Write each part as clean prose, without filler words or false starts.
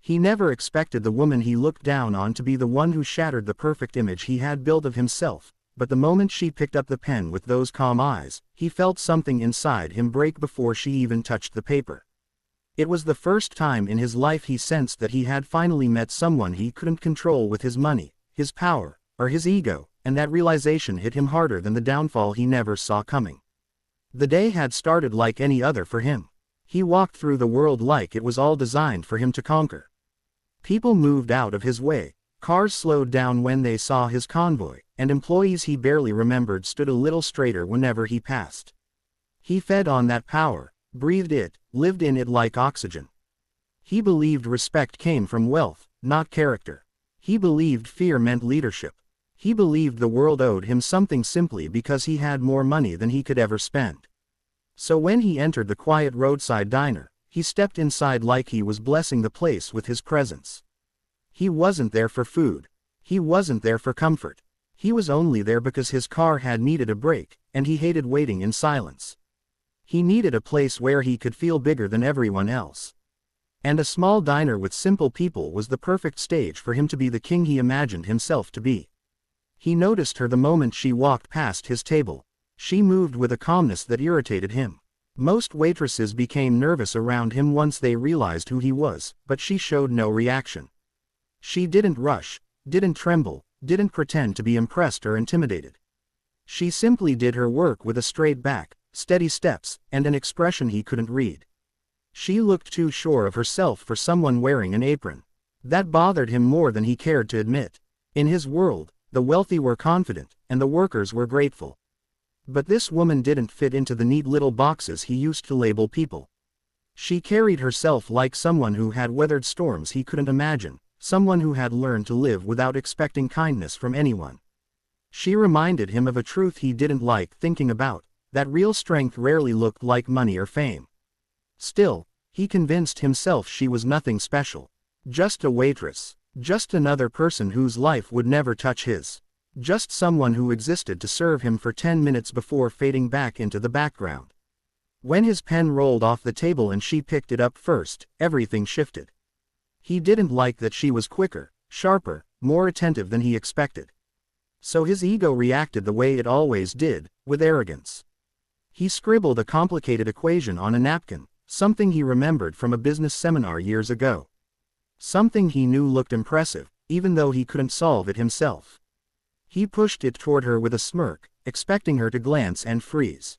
He never expected the woman he looked down on to be the one who shattered the perfect image he had built of himself, but the moment she picked up the pen with those calm eyes, he felt something inside him break before she even touched the paper. It was the first time in his life he sensed that he had finally met someone he couldn't control with his money, his power, or his ego, and that realization hit him harder than the downfall he never saw coming. The day had started like any other for him. He walked through the world like it was all designed for him to conquer. People moved out of his way, cars slowed down when they saw his convoy, and employees he barely remembered stood a little straighter whenever he passed. He fed on that power, breathed it, lived in it like oxygen. He believed respect came from wealth, not character. He believed fear meant leadership. He believed the world owed him something simply because he had more money than he could ever spend. So when he entered the quiet roadside diner, he stepped inside like he was blessing the place with his presence. He wasn't there for food. He wasn't there for comfort. He was only there because his car had needed a break, and he hated waiting in silence. He needed a place where he could feel bigger than everyone else. And a small diner with simple people was the perfect stage for him to be the king he imagined himself to be. He noticed her the moment she walked past his table. She moved with a calmness that irritated him. Most waitresses became nervous around him once they realized who he was, but she showed no reaction. She didn't rush, didn't tremble, didn't pretend to be impressed or intimidated. She simply did her work with a straight back, steady steps, and an expression he couldn't read. She looked too sure of herself for someone wearing an apron. That bothered him more than he cared to admit. In his world, the wealthy were confident, and the workers were grateful. But this woman didn't fit into the neat little boxes he used to label people. She carried herself like someone who had weathered storms he couldn't imagine, someone who had learned to live without expecting kindness from anyone. She reminded him of a truth he didn't like thinking about, that real strength rarely looked like money or fame. Still, he convinced himself she was nothing special. Just a waitress. Just another person whose life would never touch his. Just someone who existed to serve him for 10 minutes before fading back into the background. When his pen rolled off the table and she picked it up first, everything shifted. He didn't like that she was quicker, sharper, more attentive than he expected. So his ego reacted the way it always did, with arrogance. He scribbled a complicated equation on a napkin, something he remembered from a business seminar years ago. Something he knew looked impressive, even though he couldn't solve it himself. He pushed it toward her with a smirk, expecting her to glance and freeze.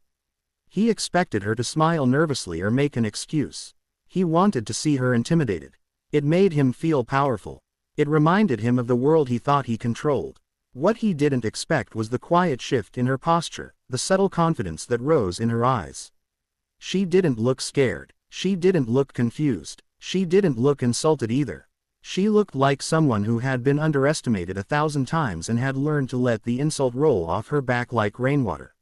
He expected her to smile nervously or make an excuse. He wanted to see her intimidated. It made him feel powerful. It reminded him of the world he thought he controlled. What he didn't expect was the quiet shift in her posture, the subtle confidence that rose in her eyes. She didn't look scared. She didn't look confused. She didn't look insulted either. She looked like someone who had been underestimated 1,000 times and had learned to let the insult roll off her back like rainwater.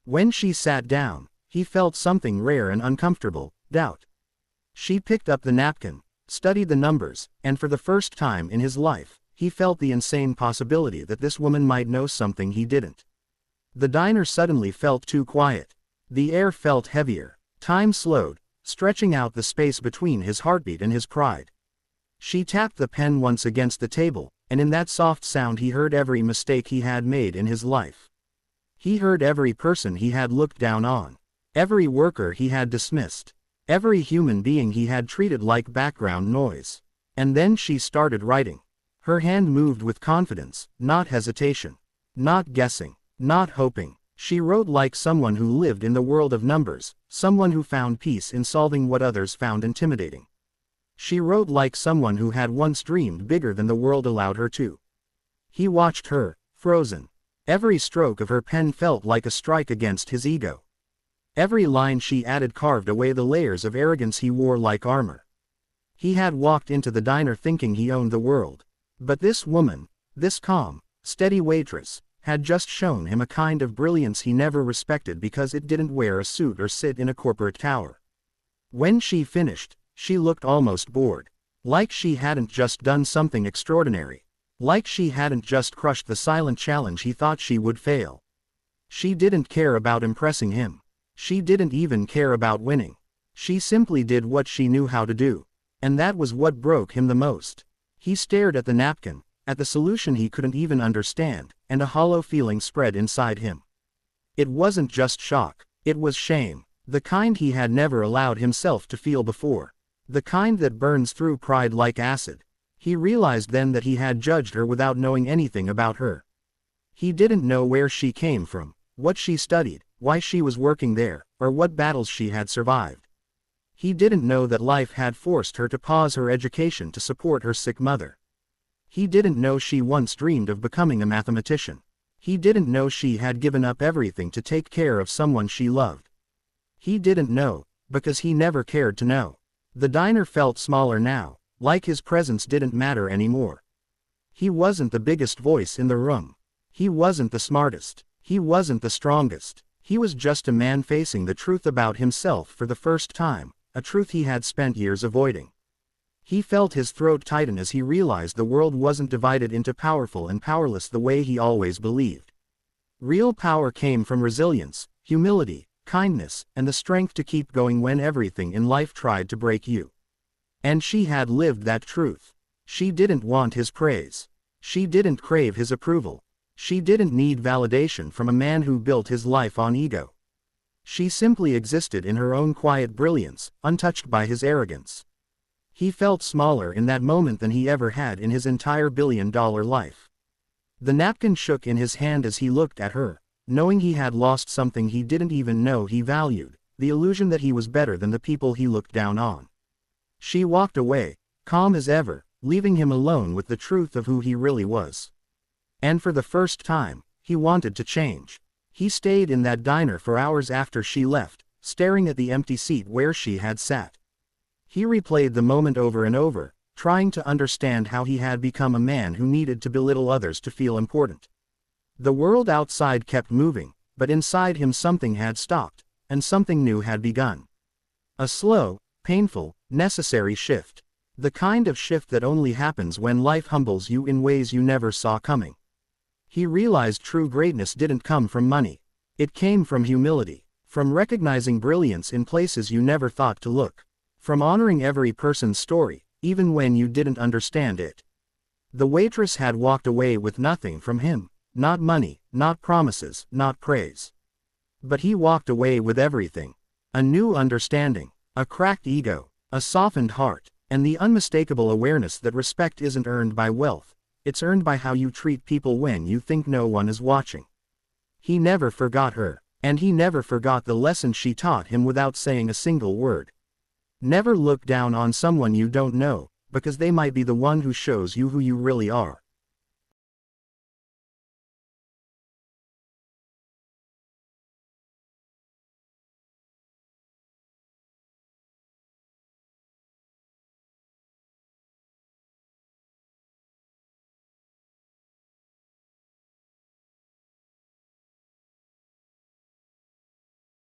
When she sat down, he felt something rare and uncomfortable, doubt. She picked up the napkin, studied the numbers, and for the first time in his life, he felt the insane possibility that this woman might know something he didn't. The diner suddenly felt too quiet. The air felt heavier. Time slowed, stretching out the space between his heartbeat and his pride. She tapped the pen once against the table, and in that soft sound he heard every mistake he had made in his life. He heard every person he had looked down on, every worker he had dismissed, every human being he had treated like background noise. And then she started writing. Her hand moved with confidence, not hesitation, not guessing, not hoping. She wrote like someone who lived in the world of numbers, someone who found peace in solving what others found intimidating. She wrote like someone who had once dreamed bigger than the world allowed her to. He watched her, frozen. Every stroke of her pen felt like a strike against his ego. Every line she added carved away the layers of arrogance he wore like armor. He had walked into the diner thinking he owned the world. But this woman, this calm, steady waitress, had just shown him a kind of brilliance he never respected because it didn't wear a suit or sit in a corporate tower. When she finished, she looked almost bored. Like she hadn't just done something extraordinary. Like she hadn't just crushed the silent challenge he thought she would fail. She didn't care about impressing him. She didn't even care about winning. She simply did what she knew how to do. And that was what broke him the most. He stared at the napkin, at the solution he couldn't even understand, and a hollow feeling spread inside him. It wasn't just shock, it was shame, the kind he had never allowed himself to feel before. The kind that burns through pride like acid. He realized then that he had judged her without knowing anything about her. He didn't know where she came from, what she studied, why she was working there, or what battles she had survived. He didn't know that life had forced her to pause her education to support her sick mother. He didn't know she once dreamed of becoming a mathematician. He didn't know she had given up everything to take care of someone she loved. He didn't know, because he never cared to know. The diner felt smaller now, like his presence didn't matter anymore. He wasn't the biggest voice in the room. He wasn't the smartest. He wasn't the strongest. He was just a man facing the truth about himself for the first time, a truth he had spent years avoiding. He felt his throat tighten as he realized the world wasn't divided into powerful and powerless the way he always believed. Real power came from resilience, humility, kindness, and the strength to keep going when everything in life tried to break you. And she had lived that truth. She didn't want his praise. She didn't crave his approval. She didn't need validation from a man who built his life on ego. She simply existed in her own quiet brilliance, untouched by his arrogance. He felt smaller in that moment than he ever had in his entire billion-dollar life. The napkin shook in his hand as he looked at her, knowing he had lost something he didn't even know he valued, the illusion that he was better than the people he looked down on. She walked away, calm as ever, leaving him alone with the truth of who he really was. And for the first time, he wanted to change. He stayed in that diner for hours after she left, staring at the empty seat where she had sat. He replayed the moment over and over, trying to understand how he had become a man who needed to belittle others to feel important. The world outside kept moving, but inside him something had stopped, and something new had begun. A slow, painful, necessary shift. The kind of shift that only happens when life humbles you in ways you never saw coming. He realized true greatness didn't come from money. It came from humility, from recognizing brilliance in places you never thought to look. From honoring every person's story, even when you didn't understand it. The waitress had walked away with nothing from him, not money, not promises, not praise. But he walked away with everything. A new understanding, a cracked ego, a softened heart, and the unmistakable awareness that respect isn't earned by wealth, it's earned by how you treat people when you think no one is watching. He never forgot her, and he never forgot the lesson she taught him without saying a single word. Never look down on someone you don't know, because they might be the one who shows you who you really are.